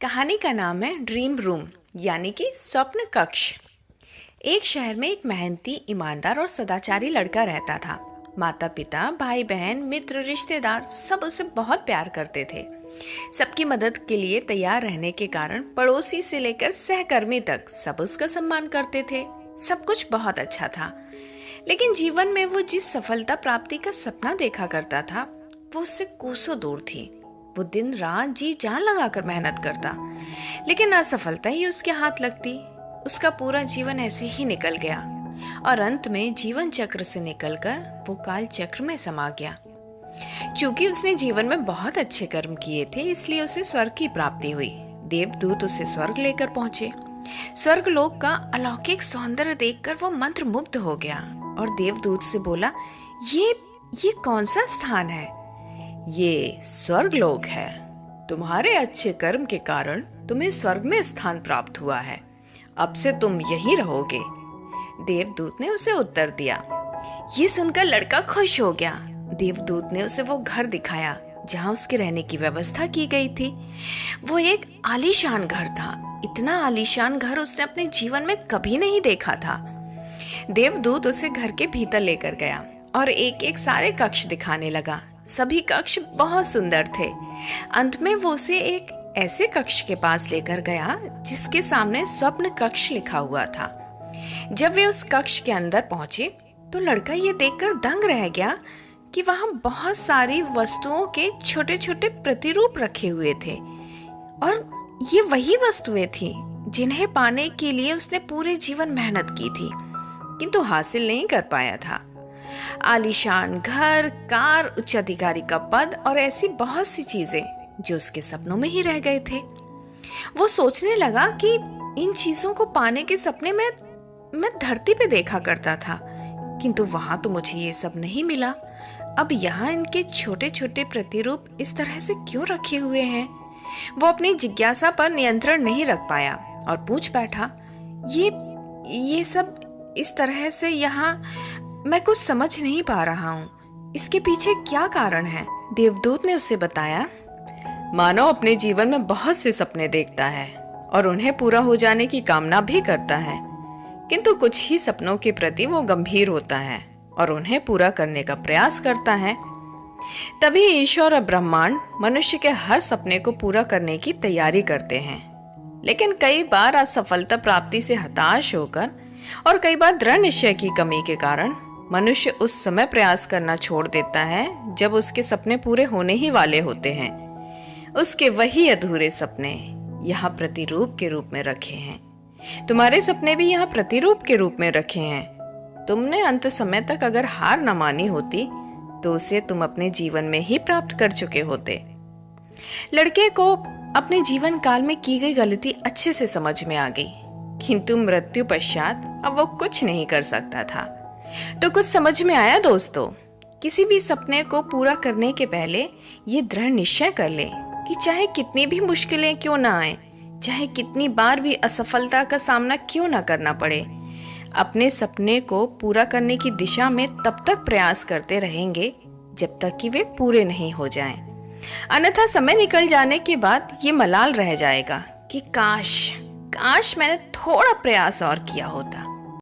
कहानी का नाम है ड्रीम रूम यानी कि स्वप्न कक्ष। एक शहर में एक मेहनती, ईमानदार और सदाचारी लड़का रहता था। माता पिता, भाई बहन, मित्र, रिश्तेदार सब उसे बहुत प्यार करते थे। सबकी मदद के लिए तैयार रहने के कारण पड़ोसी से लेकर सहकर्मी तक सब उसका सम्मान करते थे। सब कुछ बहुत अच्छा था, लेकिन जीवन में वो जिस सफलता प्राप्ति का सपना देखा करता था वो उससे कोसों दूर थी। वो दिन रात जी जान लगाकर मेहनत करता, लेकिन असफलता ही उसके हाथ लगती। उसका पूरा जीवन ऐसे ही निकल गया और अंत में जीवन चक्र से निकलकर वो काल चक्र में समा गया। चूंकि उसने जीवन में बहुत अच्छे कर्म किए थे, इसलिए उसे स्वर्ग की प्राप्ति हुई। देवदूत उसे स्वर्ग लेकर पहुंचे। स्वर्ग लोक का अलौकिक सौंदर्य देखकर वो मंत्र मुग्ध हो गया और देवदूत से बोला, ये कौन सा स्थान है? ये स्वर्ग लोक है। तुम्हारे अच्छे कर्म के कारण तुम्हें स्वर्ग में स्थान प्राप्त हुआ है। अब से तुम यहीं रहोगे। देवदूत ने उसे उत्तर दिया। ये सुनकर लड़का खुश हो गया। देवदूत ने उसे वो घर दिखाया जहाँ उसके रहने की व्यवस्था की गई थी। वो एक आलीशान घर था। इतना आलीशान घर उसने अपने जीवन में कभी नहीं देखा था। देवदूत उसे घर के भीतर लेकर गया और एक एक सारे कक्ष दिखाने लगा। सभी कक्ष बहुत सुंदर थे। अंत में वो उसे एक ऐसे कक्ष के पास लेकर गया जिसके सामने स्वप्न कक्ष लिखा हुआ था। जब वे उस कक्ष के अंदर पहुंचे तो लड़का ये देखकर दंग रह गया कि वहां बहुत सारी वस्तुओं के छोटे छोटे प्रतिरूप रखे हुए थे और ये वही वस्तुएं थी जिन्हें पाने के लिए उसने पूरे जीवन मेहनत की थी, किंतु हासिल नहीं कर पाया था। आलीशान घर, कार, उच्च अधिकारी का पद और ऐसी बहुत सी चीजें जो उसके सपनों में ही रह गए थे। वो सोचने लगा कि इन चीजों को पाने के सपने में मैं धरती पे देखा करता था, किंतु वहां तो मुझे ये सब नहीं मिला। अब यहाँ इनके छोटे छोटे प्रतिरूप इस तरह से क्यों रखे हुए हैं? वो अपनी जिज्ञासा पर नियंत्रण नहीं रख पाया और पूछ बैठा, ये सब इस तरह से यहाँ मैं कुछ समझ नहीं पा रहा हूँ। इसके पीछे क्या कारण है? देवदूत ने उसे बताया, मानव अपने जीवन में बहुत से सपने देखता है और उन्हें पूरा हो जाने की कामना भी करता है, किंतु कुछ ही सपनों के प्रति वो गंभीर होता है और उन्हें पूरा करने का प्रयास करता है। तभी ईश्वर और ब्रह्मांड मनुष्य के हर सपने को पूरा करने की तैयारी करते हैं, लेकिन कई बार असफलता प्राप्ति से हताश होकर और कई बार दृढ़ निश्चय की कमी के कारण मनुष्य उस समय प्रयास करना छोड़ देता है जब उसके सपने पूरे होने ही वाले होते हैं। उसके वही अधूरे सपने यहाँ प्रतिरूप के रूप में रखे हैं। तुम्हारे सपने भी यहाँ प्रतिरूप के रूप में रखे हैं। तुमने अंत समय तक अगर हार न मानी होती तो उसे तुम अपने जीवन में ही प्राप्त कर चुके होते। लड़के को अपने जीवन काल में की गई गलती अच्छे से समझ में आ गई, किंतु मृत्यु पश्चात अब वो कुछ नहीं कर सकता था। तो कुछ समझ में आया दोस्तों? किसी भी सपने को पूरा करने के पहले ये दृढ़ निश्चय कर ले कि चाहे कितनी भी मुश्किलें क्यों ना आए, चाहे कितनी बार भी असफलता का सामना क्यों ना करना पड़े, अपने सपने को पूरा करने की दिशा में तब तक प्रयास करते रहेंगे जब तक कि वे पूरे नहीं हो जाएं। अन्यथा समय निकल जाने के बाद ये मलाल रह जाएगा कि काश मैंने थोड़ा प्रयास और किया होता।